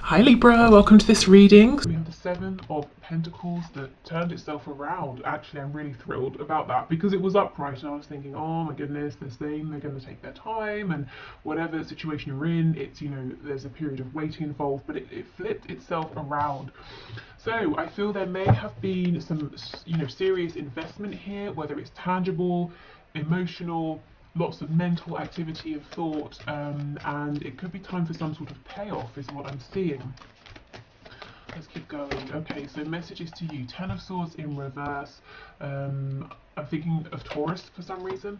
Hi Libra, welcome to this reading. We have the Seven of Pentacles that turned itself around. Actually, I'm really thrilled about that because it was upright and I was thinking, oh my goodness, they're saying they're going to take their time and whatever situation you're in, it's, there's a period of waiting involved, but it flipped itself around. So I feel there may have been some, serious investment here, whether it's tangible, emotional, lots of mental activity and thought, and it could be time for some sort of payoff is what I'm seeing. Let's keep going. Okay, so messages to you. Ten of Swords in reverse. I'm thinking of Taurus for some reason.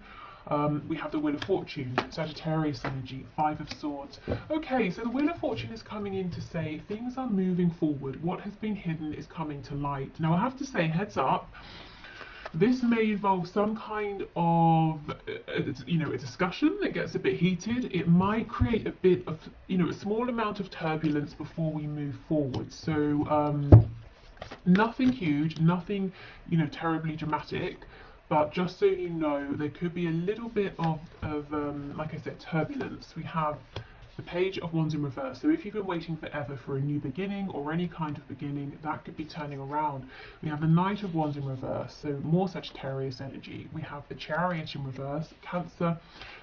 We have the Wheel of Fortune, Sagittarius energy, Five of Swords. Okay, so the Wheel of Fortune is coming in to say things are moving forward. What has been hidden is coming to light. Now I have to say, heads up, this may involve some kind of, a discussion that gets a bit heated. It might create a bit of, a small amount of turbulence before we move forward. So nothing huge, nothing, terribly dramatic. But just so you know, there could be a little bit of like I said, turbulence. We have the Page of Wands in reverse. So if you've been waiting forever for a new beginning or any kind of beginning, that could be turning around. We have the Knight of Wands in reverse, so more Sagittarius energy. We have the Chariot in reverse, Cancer,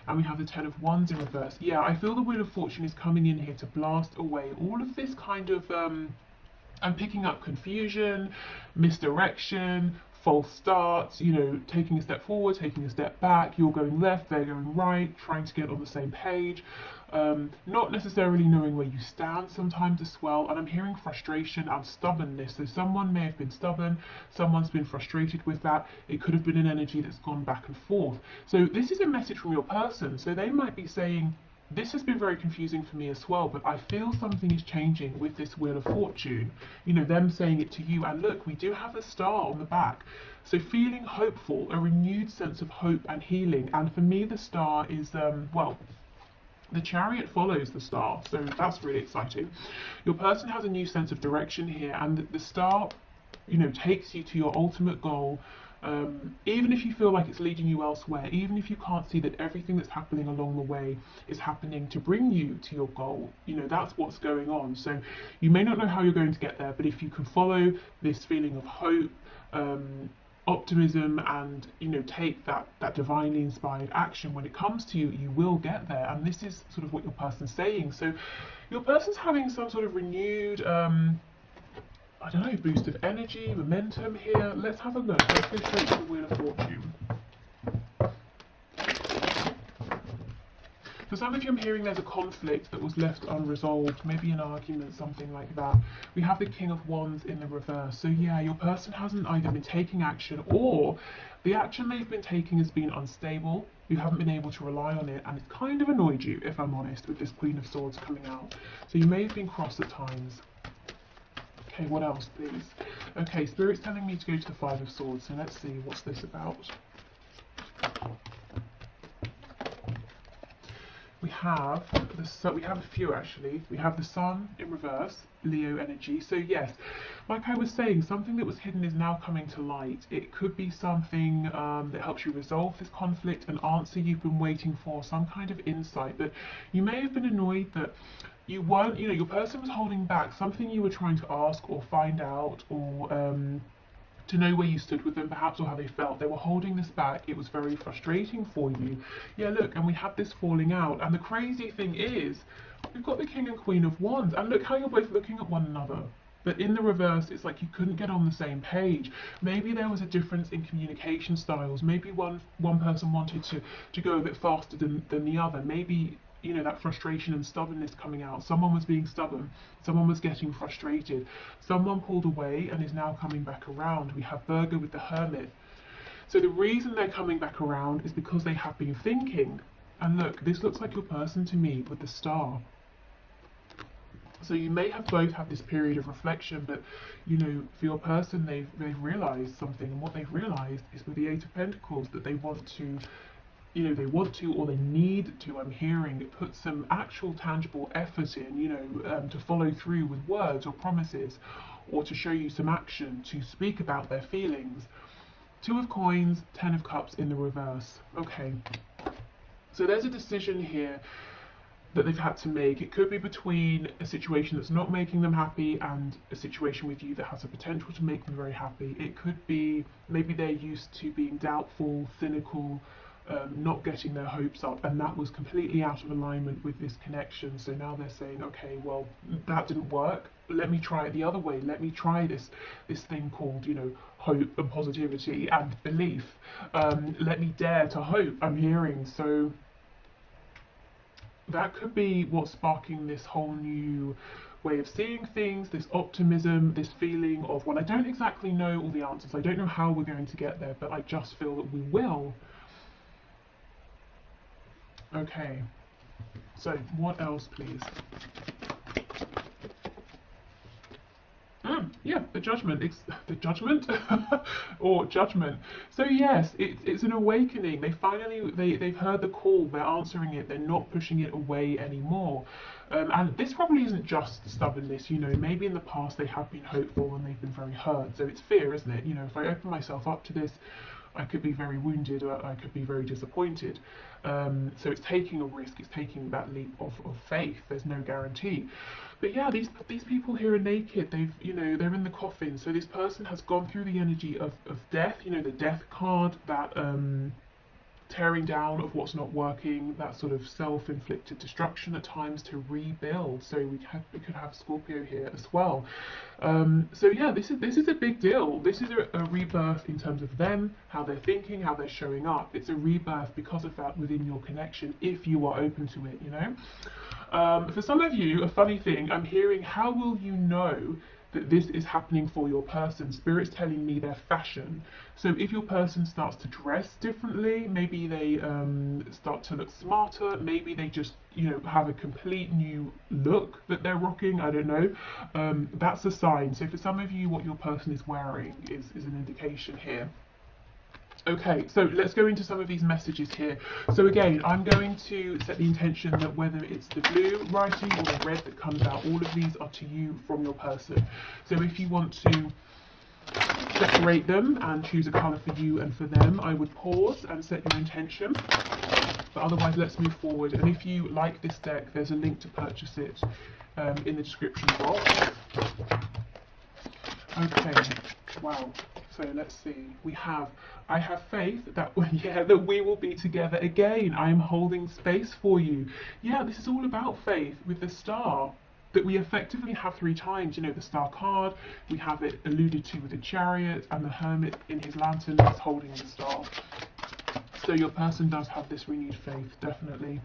and we have the Ten of Wands in reverse. Yeah, I feel the Wheel of Fortune is coming in here to blast away all of this kind of, I'm picking up confusion, misdirection, false starts, taking a step forward, taking a step back, you're going left, they're going right, trying to get on the same page, not necessarily knowing where you stand sometimes as well, and I'm hearing frustration and stubbornness. So someone may have been stubborn, someone's been frustrated with that, it could have been an energy that's gone back and forth. So this is a message from your person, so they might be saying, this has been very confusing for me as well, but I feel something is changing with this Wheel of Fortune. Them saying it to you, and look, we do have a star on the back. So feeling hopeful, a renewed sense of hope and healing. And for me, the star is, the Chariot follows the star, so that's really exciting. Your person has a new sense of direction here, and the star, takes you to your ultimate goal. Even if you feel like it's leading you elsewhere, even if you can't see that everything that's happening along the way is happening to bring you to your goal, that's what's going on. So you may not know how you're going to get there, but if you can follow this feeling of hope, optimism, and take that divinely inspired action when it comes to you, you will get there. And this is sort of what your person's saying. So your person's having some sort of renewed I don't know, boost of energy, momentum here. Let's have a look. Let's go straight to the Wheel of Fortune. For some of you, I'm hearing there's a conflict that was left unresolved, maybe an argument, something like that. We have the King of Wands in the reverse. So yeah, your person hasn't either been taking action, or the action they've been taking has been unstable. You haven't been able to rely on it, and it's kind of annoyed you, if I'm honest, with this Queen of Swords coming out. So you may have been cross at times. Okay, what else, please? Okay, Spirit's telling me to go to the Five of Swords, so let's see, what's this about? We have we have a few actually. We have the Sun in reverse, Leo energy. So yes, like I was saying, something that was hidden is now coming to light. It could be something that helps you resolve this conflict, an answer you've been waiting for, some kind of insight. But you may have been annoyed that you weren't, your person was holding back something you were trying to ask or find out, or to know where you stood with them perhaps, or how they felt. They were holding this back. It was very frustrating for you. Yeah, look, and we had this falling out. And the crazy thing is, we've got the King and Queen of Wands, and look how you're both looking at one another. But in the reverse, it's like you couldn't get on the same page. Maybe there was a difference in communication styles. Maybe one person wanted to go a bit faster than the other. Maybe that frustration and stubbornness coming out. Someone was being stubborn, someone was getting frustrated, someone pulled away and is now coming back around. We have Virgo with the Hermit. So the reason they're coming back around is because they have been thinking. And look, this looks like your person to me with the Star. So you may have both had this period of reflection, but for your person, they've realised something, and what they've realised is with the Eight of Pentacles that they want to, or they need to, I'm hearing, put some actual tangible effort in, to follow through with words or promises, or to show you some action, to speak about their feelings. Two of Coins, Ten of Cups in the reverse. Okay, so there's a decision here that they've had to make. It could be between a situation that's not making them happy and a situation with you that has the potential to make them very happy. It could be maybe they're used to being doubtful, cynical, not getting their hopes up, and that was completely out of alignment with this connection. So now they're saying, okay, well, that didn't work. Let me try it the other way. Let me try this thing called, you know, hope and positivity and belief. Let me dare to hope. I'm hearing. So that could be what's sparking this whole new way of seeing things, this optimism, this feeling of, well, I don't exactly know all the answers. I don't know how we're going to get there, but I just feel that we will. Okay, so what else, please? Yeah, the judgment. The judgment, or judgment. So yes, it's an awakening. They finally they've heard the call. They're answering it. They're not pushing it away anymore. And this probably isn't just stubbornness. You know, maybe in the past they have been hopeful and they've been very hurt. So it's fear, isn't it? You know, if I open myself up to this, I could be very wounded, or I could be very disappointed. So it's taking a risk. It's taking that leap of faith. There's no guarantee. But yeah, these people here are naked. They're in the coffin. So this person has gone through the energy of death. You know, the death card, that tearing down of what's not working, that sort of self-inflicted destruction at times to rebuild. So we could have Scorpio here as well. So yeah, this is a big deal. This is a rebirth in terms of them, how they're thinking, how they're showing up. It's a rebirth because of that within your connection, if you are open to it, you know. For some of you, a funny thing, I'm hearing, how will you know that this is happening for your person? Spirit's telling me their fashion. So if your person starts to dress differently, maybe they start to look smarter, maybe they just, you know, have a complete new look that they're rocking, I don't know, that's a sign. So for some of you, what your person is wearing is an indication here. Okay, so let's go into some of these messages here. So again, I'm going to set the intention that whether it's the blue writing or the red that comes out, all of these are to you from your person. So if you want to separate them and choose a colour for you and for them, I would pause and set your intention. But otherwise, let's move forward. And if you like this deck, there's a link to purchase it in the description box. Okay, wow. So let's see. I have faith that that we will be together again. I am holding space for you. Yeah, this is all about faith with the star that we effectively have 3 times. You know, the star card, we have it alluded to with the chariot, and the hermit in his lantern is holding the star. So your person does have this renewed faith, definitely.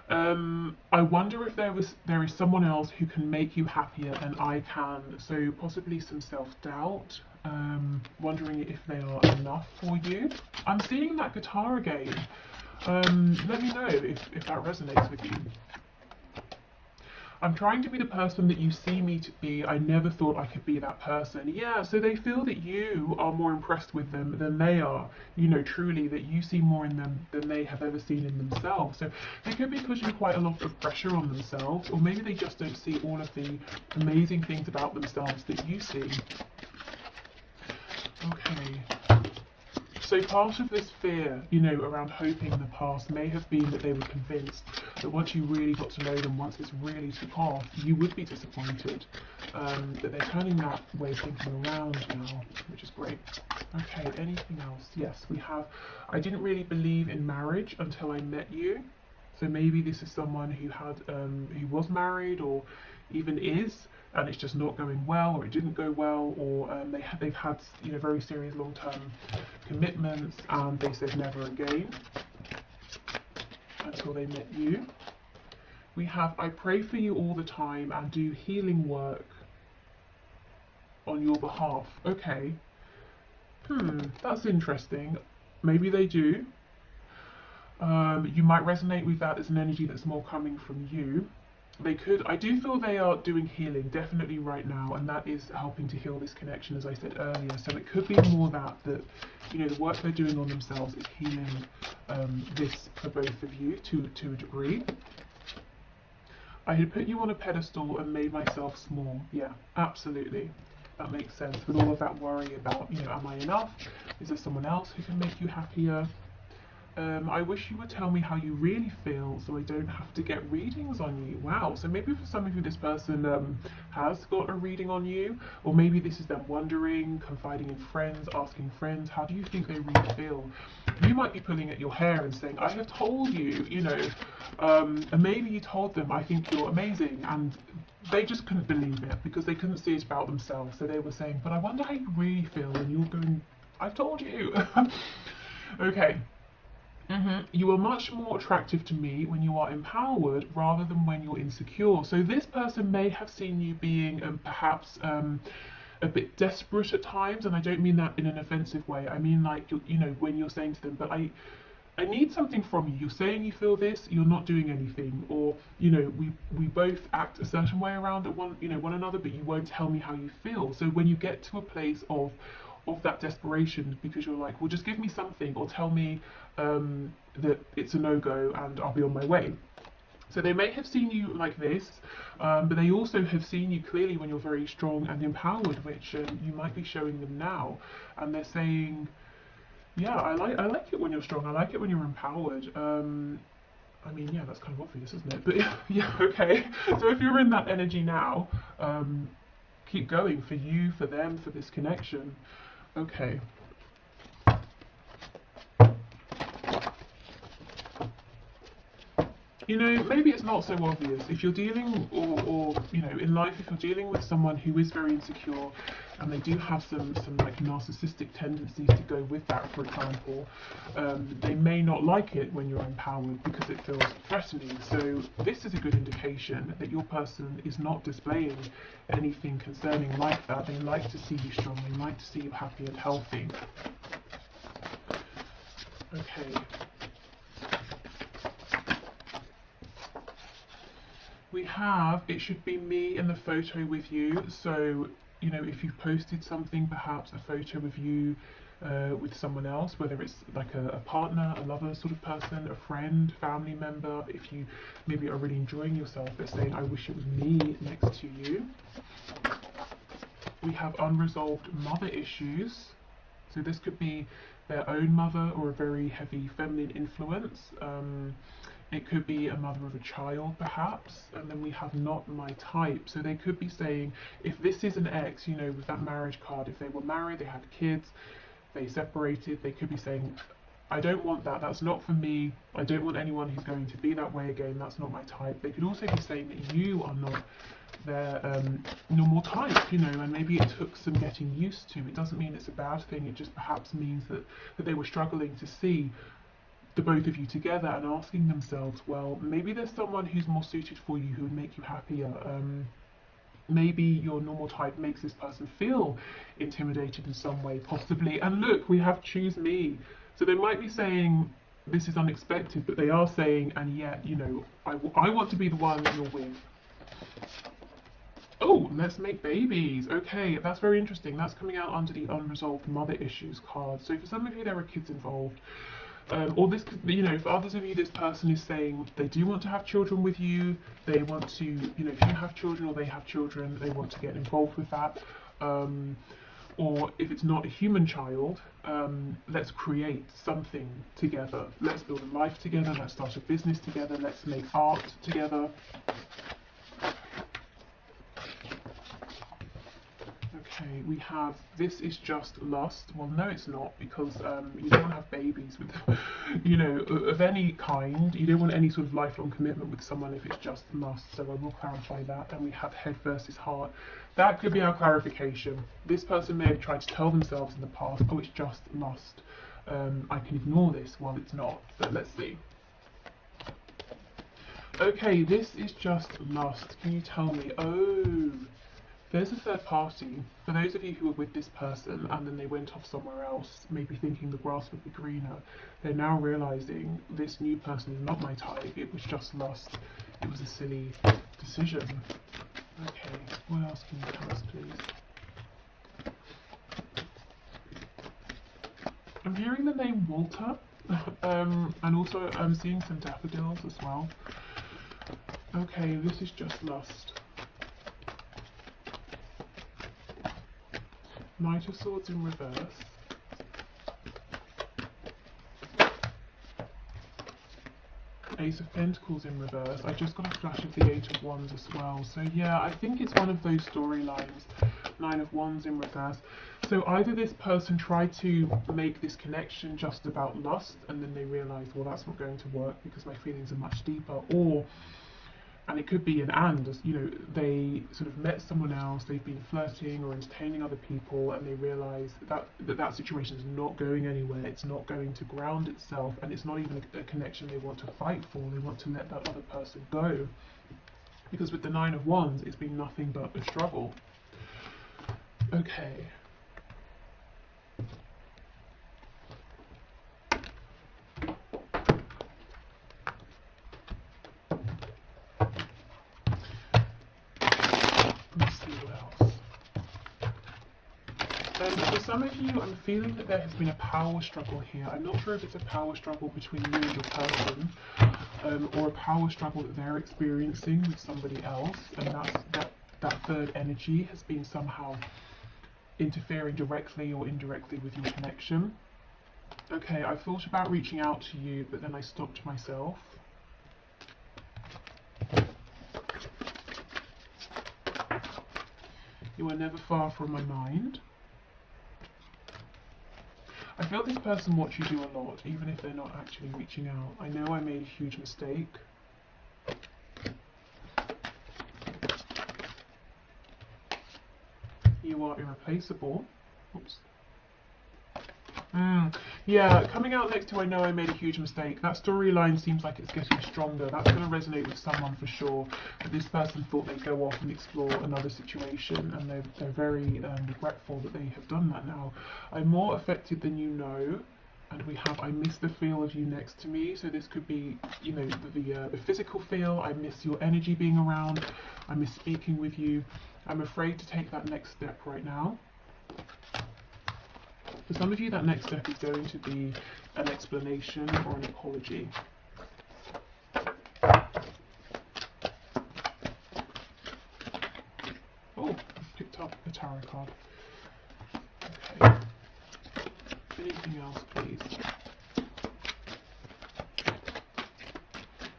I wonder if there is someone else who can make you happier than I can. So possibly some self-doubt. Wondering if they are enough for you. I'm seeing that guitar again. Let me know if that resonates with you. I'm trying to be the person that you see me to be. I never thought I could be that person. Yeah, so they feel that you are more impressed with them than they are. You know, truly, that you see more in them than they have ever seen in themselves. So they could be putting quite a lot of pressure on themselves, or maybe they just don't see all of the amazing things about themselves that you see. Okay. So part of this fear, you know, around hoping in the past may have been that they were convinced that once you really got to know them, once this really took off, you would be disappointed. That they're turning that way of thinking around now, which is great. Okay, anything else? Yes, we have, I didn't really believe in marriage until I met you. So maybe this is someone who was married or even is, and it's just not going well, or it didn't go well, or they've had, you know, very serious long-term commitments, and they said never again until they met you. We have, I pray for you all the time and do healing work on your behalf. Okay. That's interesting. Maybe they do. You might resonate with that as an energy that's more coming from you. They could, I do feel they are doing healing definitely right now, and that is helping to heal this connection, as I said earlier. So it could be more that you know, the work they're doing on themselves is healing this for both of you to a degree. I had put you on a pedestal and made myself small. Yeah, absolutely. That makes sense. With all of that worry about, you know, am I enough? Is there someone else who can make you happier? I wish you would tell me how you really feel so I don't have to get readings on you. Wow, so maybe for some of you this person has got a reading on you, or maybe this is them wondering, confiding in friends, asking friends, how do you think they really feel? You might be pulling at your hair and saying, I have told you, you know, and maybe you told them, I think you're amazing, and they just couldn't believe it because they couldn't see it about themselves. So they were saying, but I wonder how you really feel, and you're going, I've told you. Okay. You are much more attractive to me when you are empowered rather than when you're insecure. So this person may have seen you being perhaps a bit desperate at times, and I don't mean that in an offensive way. I mean like you know, when you're saying to them, but I need something from you. You're saying you feel this, you're not doing anything, or you know, we both act a certain way around at one another, but you won't tell me how you feel. So when you get to a place of that desperation, because you're like, well, just give me something, or tell me that it's a no-go, and I'll be on my way. So they may have seen you like this, but they also have seen you clearly when you're very strong and empowered, which you might be showing them now, and they're saying, yeah, I like it when you're strong. I like it when you're empowered. I mean, yeah, that's kind of obvious, isn't it? But yeah, okay. So if you're in that energy now, keep going for you, for them, for this connection. Okay. You know, maybe it's not so obvious. If you're dealing, or you know, in life, if you're dealing with someone who is very insecure, and they do have some like narcissistic tendencies to go with that, for example, they may not like it when you're empowered because it feels threatening. So this is a good indication that your person is not displaying anything concerning like that. They like to see you strong. They like to see you happy and healthy. Okay. We have, it should be me in the photo with you. So, you know, if you've posted something, perhaps a photo of you with someone else, whether it's like a partner, a lover sort of person, a friend, family member, if you maybe are really enjoying yourself, they're saying, I wish it was me next to you. We have unresolved mother issues. So this could be their own mother or a very heavy feminine influence. It could be a mother of a child, perhaps. And then we have not my type. So they could be saying, if this is an ex, you know, with that marriage card, if they were married, they had kids, they separated, they could be saying, I don't want that, that's not for me, I don't want anyone who's going to be that way again, that's not my type. They could also be saying that you are not their normal type, you know, and maybe it took some getting used to. It doesn't mean it's a bad thing, it just perhaps means that they were struggling to see the both of you together and asking themselves, well, maybe there's someone who's more suited for you who would make you happier. Maybe your normal type makes this person feel intimidated in some way, possibly. And look, we have choose me. So they might be saying, this is unexpected, but they are saying, and yet, you know, I want to be the one you're with. Oh, let's make babies. Okay, that's very interesting. That's coming out under the unresolved mother issues card. So for some of you, there are kids involved. Or this, you know, for others of you, this person is saying they do want to have children with you. They want to, you know, if you have children or they have children, they want to get involved with that. Or if it's not a human child, let's create something together. Let's build a life together. Let's start a business together. Let's make art together. Okay, we have, this is just lust. Well, no, it's not, because you don't want to have babies with, you know, of any kind. You don't want any sort of lifelong commitment with someone if it's just lust. So I will clarify that. And we have head versus heart. That could be our clarification. This person may have tried to tell themselves in the past, oh, it's just lust. I can ignore this. Well, it's not. But let's see. Okay, this is just lust. Can you tell me? Oh. There's a third party. For those of you who were with this person and then they went off somewhere else, maybe thinking the grass would be greener, they're now realising this new person is not my type, it was just lust. It was a silly decision. Okay, what else can you tell us, please? I'm hearing the name Walter, and also I'm seeing some daffodils as well. Okay, this is just lust. Knight of Swords in reverse. Ace of Pentacles in reverse. I just got a flash of the Eight of Wands as well. So yeah, I think it's one of those storylines. Nine of Wands in reverse. So either this person tried to make this connection just about lust, and then they realised, well, that's not going to work because my feelings are much deeper, or, and it could be an and, you know, they sort of met someone else, they've been flirting or entertaining other people, and they realise that situation is not going anywhere, it's not going to ground itself, and it's not even a connection they want to fight for, they want to let that other person go. Because with the Nine of Wands, it's been nothing but a struggle. Okay. Let's see what else. For some of you, I'm feeling that there has been a power struggle here. I'm not sure if it's a power struggle between you and your person, or a power struggle that they're experiencing with somebody else, and that third energy has been somehow interfering directly or indirectly with your connection. Okay, I thought about reaching out to you, but then I stopped myself. You are never far from my mind. I feel this person watch you do a lot, even if they're not actually reaching out. I know I made a huge mistake. You are irreplaceable. Oops. Yeah, coming out next to I know I made a huge mistake. That storyline seems like it's getting stronger. That's going to resonate with someone for sure. But this person thought they'd go off and explore another situation, and they're very regretful that they have done that now. I'm more affected than you know, and we have I miss the feel of you next to me. So this could be, you know, the physical feel. I miss your energy being around. I miss speaking with you. I'm afraid to take that next step right now. For some of you, that next step is going to be an explanation or an apology. Oh, I've picked up a tarot card. Okay. Anything else, please?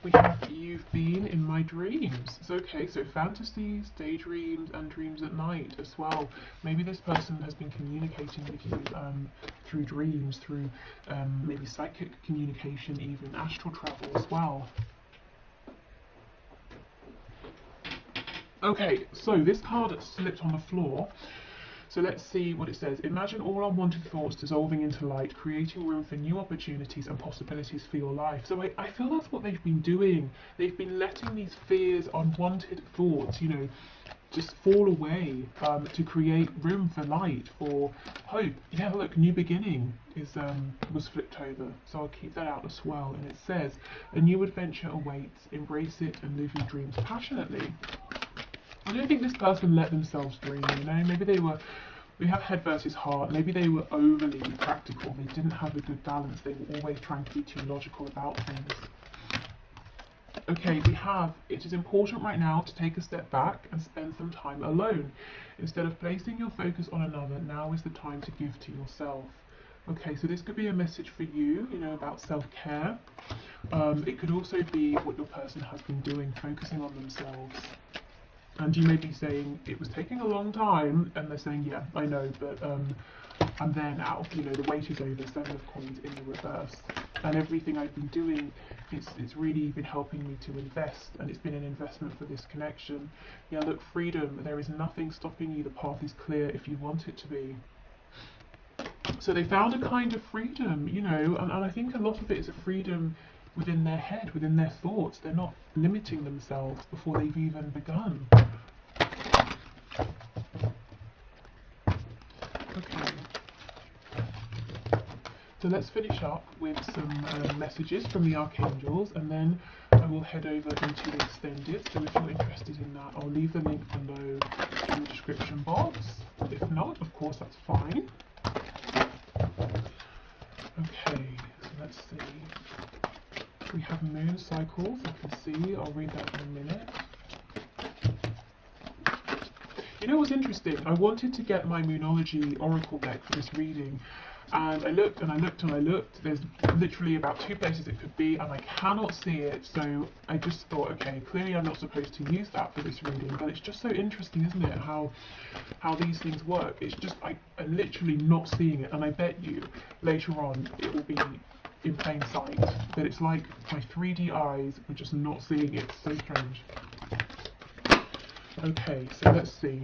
We have you've been in my dreams. So, okay, so fantasies, daydreams, and dreams at night as well. Maybe this person has been communicating with you through dreams, through maybe psychic communication, even astral travel as well. Okay, so this card slipped on the floor. So let's see what it says. Imagine all unwanted thoughts dissolving into light, creating room for new opportunities and possibilities for your life. So I feel that's what they've been doing. They've been letting these fears, unwanted thoughts, you know, just fall away to create room for light, for hope. Yeah, look, new beginning was flipped over. So I'll keep that out as well. And it says, a new adventure awaits. Embrace it and live your dreams passionately. I don't think this person let themselves dream, you know, maybe we have head versus heart, maybe they were overly practical, they didn't have a good balance, they were always trying to be too logical about things. Okay, we have, it is important right now to take a step back and spend some time alone. Instead of placing your focus on another, now is the time to give to yourself. Okay, so this could be a message for you, you know, about self-care. It could also be what your person has been doing, focusing on themselves. And you may be saying, it was taking a long time, and they're saying, yeah, I know, but I'm there now, you know, the wait is over, Seven of Coins in the reverse. And everything I've been doing, it's really been helping me to invest, and it's been an investment for this connection. Yeah, look, freedom, there is nothing stopping you, the path is clear if you want it to be. So they found a kind of freedom, you know, and I think a lot of it is a freedom within their head, within their thoughts. They're not limiting themselves before they've even begun. Okay. So let's finish up with some messages from the archangels, and then I will head over into the extended. So if you're interested in that, I'll leave the link below in the description box. If not, of course, that's fine. Okay, so let's see. We have moon cycles, you can see. I'll read that in a minute. You know what's interesting? I wanted to get my Moonology Oracle deck for this reading, And I looked and I looked and I looked. There's literally about 2 places it could be, and I cannot see it. So I just thought, okay, clearly I'm not supposed to use that for this reading. But it's just so interesting, isn't it? How these things work. It's just I'm literally not seeing it, and I bet you later on it will be in plain sight. But it's like my 3D eyes were just not seeing it. It's so strange. Okay, so let's see.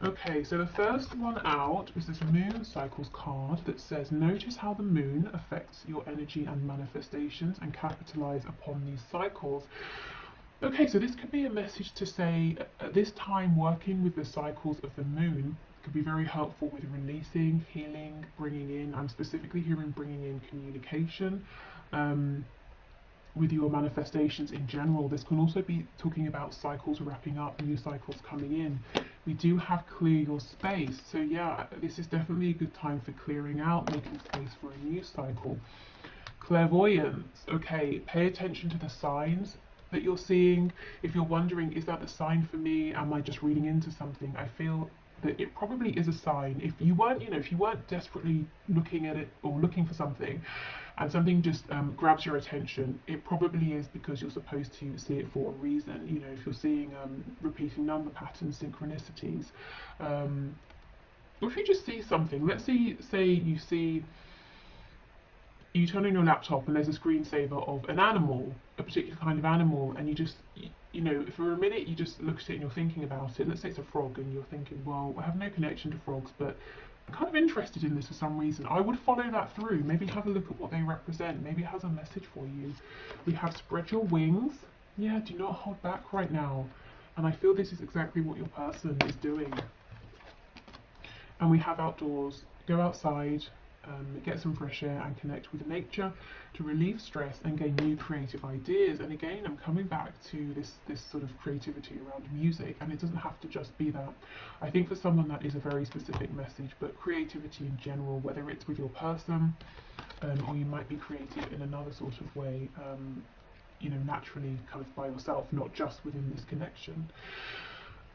Okay, so the first one out is this moon cycles card that says, notice how the moon affects your energy and manifestations and capitalize upon these cycles. Okay, so this could be a message to say, at this time working with the cycles of the moon could be very helpful with releasing, healing, bringing in, I'm specifically hearing bringing in communication. With your manifestations in general. This can also be talking about cycles wrapping up, new cycles coming in. We do have clear your space, so yeah, this is definitely a good time for clearing out, making space for a new cycle. Clairvoyance, okay, pay attention to the signs that you're seeing. If you're wondering, is that the sign for me? Am I just reading into something? I feel that it probably is a sign. If you weren't, if you weren't desperately looking at it or looking for something, and something just grabs your attention, it probably is because you're supposed to see it for a reason. If you're seeing repeating number patterns, synchronicities, or if you just see something, let's say you turn on your laptop and there's a screensaver of an animal, a particular kind of animal, and you just, for a minute you just look at it and you're thinking about it. Let's say it's a frog and you're thinking, well, I have no connection to frogs, but I'm kind of interested in this for some reason. I would follow that through. Maybe have a look at what they represent. Maybe it has a message for you. We have spread your wings. Yeah, do not hold back right now. And I feel this is exactly what your person is doing. And we have outdoors. Go outside, get some fresh air and connect with nature to relieve stress and gain new creative ideas. And again, I'm coming back to this sort of creativity around music, and it doesn't have to just be that. I think for someone that is a very specific message, but creativity in general, whether it's with your person, or you might be creative in another sort of way, naturally kind of by yourself, not just within this connection.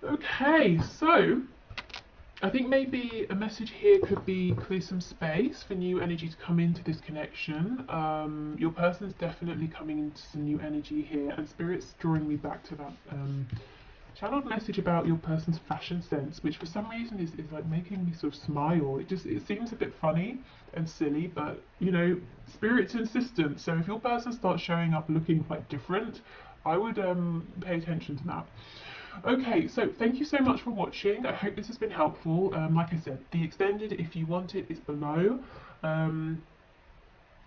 Okay, so I think maybe a message here could be clear some space for new energy to come into this connection. Your person's definitely coming into some new energy here, and Spirit's drawing me back to that channeled message about your person's fashion sense, which for some reason is like making me sort of smile. It seems a bit funny and silly, but Spirit's insistent. So if your person starts showing up looking quite different, I would pay attention to that. Okay, so thank you so much for watching. I hope this has been helpful. Like I said, the extended, if you want it, is below.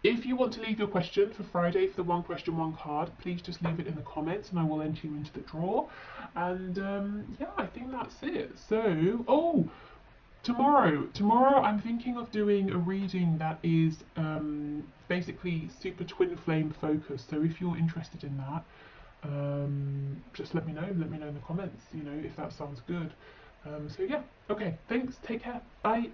If you want to leave your question for Friday for the one question, one card, please just leave it in the comments and I will enter you into the draw. And yeah, I think that's it. So, tomorrow I'm thinking of doing a reading that is basically super twin flame focused. So if you're interested in that, just let me know in the comments, if that sounds good. So yeah, okay, thanks, take care, bye.